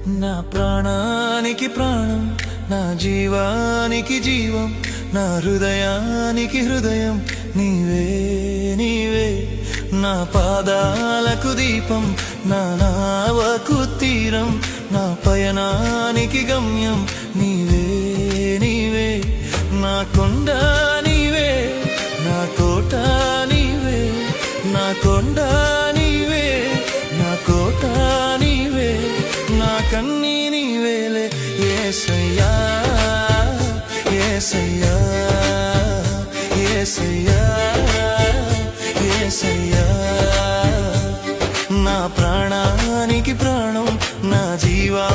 నా ప్రాణానికి ప్రాణం, నా జీవానికి జీవం, నా హృదయానికి హృదయం నీవే నీవే. నా పాదాలకు దీపం, నా నావకు తీరం, నా పయనానికి గమ్యం నీవే నీవే. నా కొండ నీవే, నా కోట నీవే, నా కొండ నీవే, నా కోట నీవే, నా కన్నీ నీవేలే యేసయ్యా యేసయ్యా యేసయ్యా యేసయ్యా. నా ప్రాణానికి ప్రాణం, నా జీవా